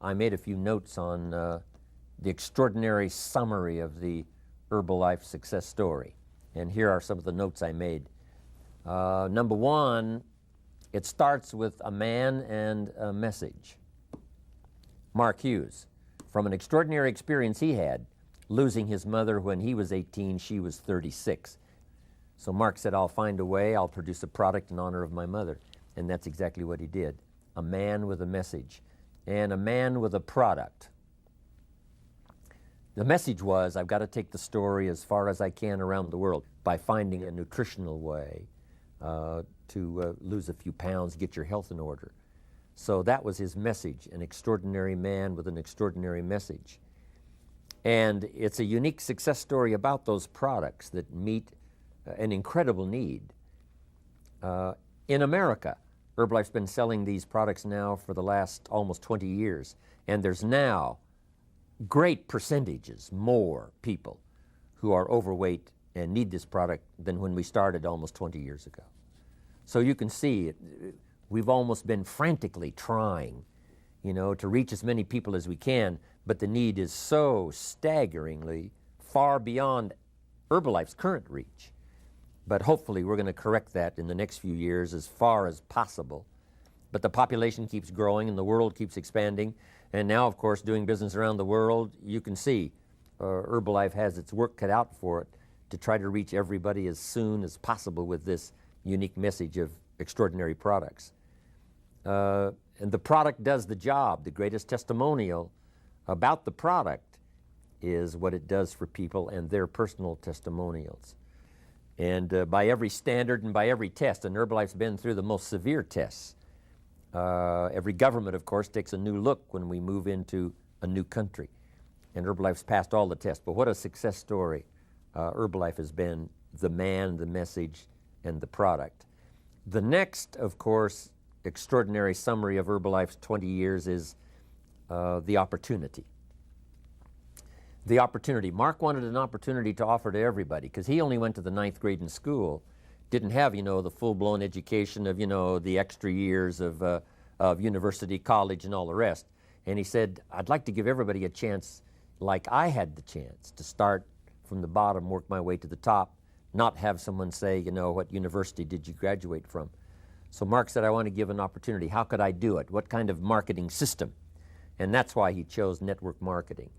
I made a few notes on the extraordinary summary of the Herbalife success story. And here are some of the notes I made. Number one, it starts with a man and a message. Mark Hughes, from an extraordinary experience he had, losing his mother when he was 18, she was 36. So Mark said, I'll find a way, I'll produce a product in honor of my mother. And that's exactly what he did. A man with a message and a man with a product. The message was, I've got to take the story as far as I can around the world by finding a nutritional way to lose a few pounds, get your health in order. So that was his message, an extraordinary man with an extraordinary message. And it's a unique success story about those products that meet an incredible need. In America, Herbalife's been selling these products now for the last almost 20 years, and there's now great percentages more people who are overweight and need this product than when we started almost 20 years ago. So you can see we've almost been frantically trying, to reach as many people as we can, but the need is so staggeringly far beyond Herbalife's current reach. But hopefully we're going to correct that in the next few years as far as possible. But the population keeps growing and the world keeps expanding. And now, of course, doing business around the world, you can see Herbalife has its work cut out for it to try to reach everybody as soon as possible with this unique message of extraordinary products. And the product does the job. The greatest testimonial about the product is what it does for people and their personal testimonials. And by every standard and by every test, and Herbalife's been through the most severe tests. Every government, of course, takes a new look when we move into a new country. And Herbalife's passed all the tests. But what a success story Herbalife has been, the man, the message, and the product. The next, of course, extraordinary summary of Herbalife's 20 years is the opportunity. The opportunity. Mark wanted an opportunity to offer to everybody because he only went to the 9th grade in school, didn't have, the full-blown education of, the extra years of university, college, and all the rest. And he said, I'd like to give everybody a chance like I had the chance to start from the bottom, work my way to the top, not have someone say, what university did you graduate from? So Mark said, I want to give an opportunity. How could I do it? What kind of marketing system? And that's why he chose network marketing.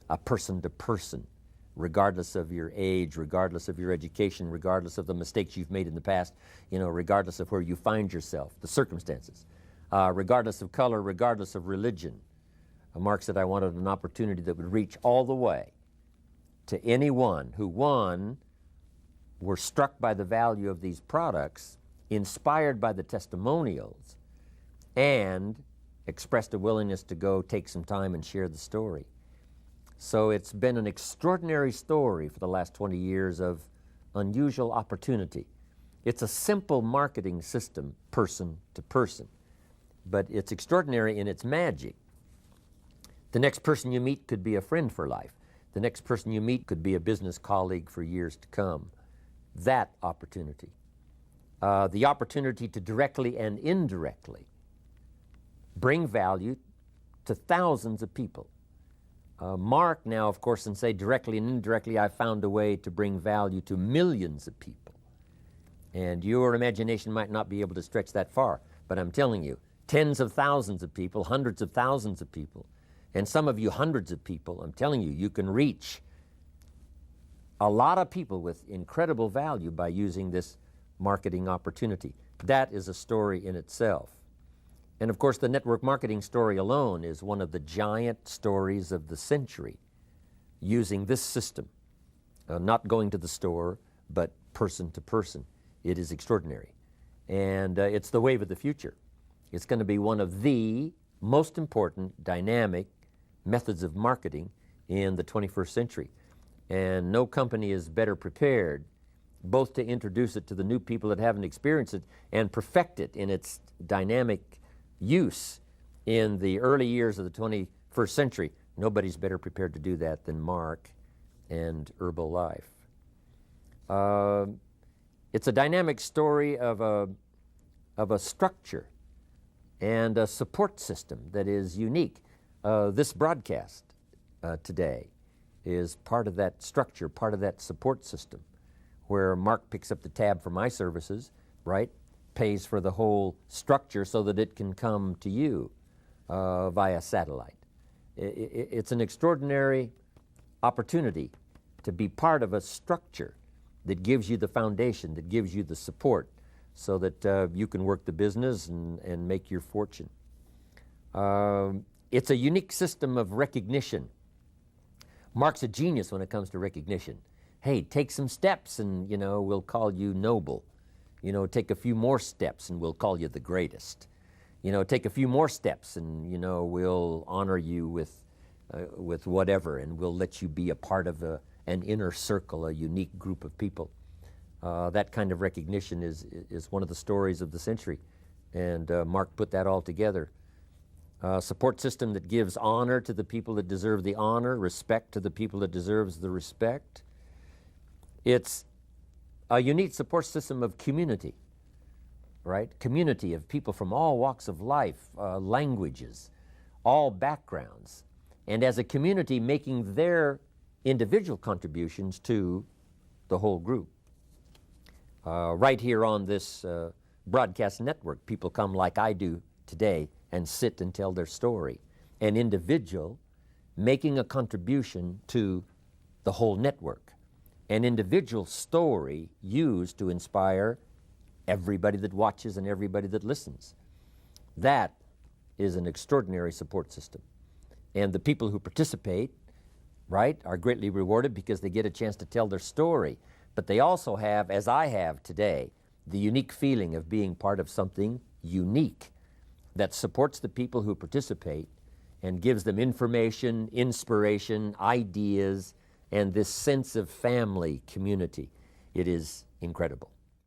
A person-to-person, regardless of your age, regardless of your education, regardless of the mistakes you've made in the past, regardless of where you find yourself, the circumstances, regardless of color, regardless of religion. Mark said, I wanted an opportunity that would reach all the way to anyone who, one, were struck by the value of these products, inspired by the testimonials, and expressed a willingness to go take some time and share the story. So it's been an extraordinary story for the last 20 years of unusual opportunity. It's a simple marketing system, person to person, but it's extraordinary in its magic. The next person you meet could be a friend for life. The next person you meet could be a business colleague for years to come. That opportunity. The opportunity to directly and indirectly bring value to thousands of people. Mark now, of course, can say directly and indirectly, I found a way to bring value to millions of people. And your imagination might not be able to stretch that far, but I'm telling you, tens of thousands of people, hundreds of thousands of people, and some of you hundreds of people, I'm telling you, you can reach a lot of people with incredible value by using this marketing opportunity. That is a story in itself. And of course, the network marketing story alone is one of the giant stories of the century, using this system, not going to the store, but person to person. It is extraordinary. And it's the wave of the future. It's going to be one of the most important dynamic methods of marketing in the 21st century. And no company is better prepared both to introduce it to the new people that haven't experienced it and perfect it in its dynamic use in the early years of the 21st century. Nobody's better prepared to do that than Mark and Herbalife. It's a dynamic story of a structure and a support system that is unique. This broadcast today is part of that structure, part of that support system, where Mark picks up the tab for my services, right? Pays for the whole structure so that it can come to you via satellite. It's an extraordinary opportunity to be part of a structure that gives you the foundation, that gives you the support, so that you can work the business and make your fortune. It's a unique system of recognition. Mark's a genius when it comes to recognition. Hey, take some steps and, you know, we'll call you noble. You know, take a few more steps and we'll call you the greatest. You know, take a few more steps and, you know, we'll honor you with whatever, and we'll let you be a part of an inner circle, a unique group of people. That kind of recognition is one of the stories of the century, and Mark put that all together. Support system that gives honor to the people that deserve the honor, respect to the people that deserves the respect. It's a unique support system of community, right? Community of people from all walks of life, languages, all backgrounds, and as a community making their individual contributions to the whole group. Right here on this broadcast network, people come like I do today and sit and tell their story. An individual making a contribution to the whole network. An individual story used to inspire everybody that watches and everybody that listens. That is an extraordinary support system. And the people who participate, right, are greatly rewarded because they get a chance to tell their story. But they also have, as I have today, the unique feeling of being part of something unique that supports the people who participate and gives them information, inspiration, ideas, and this sense of family, community. It is incredible.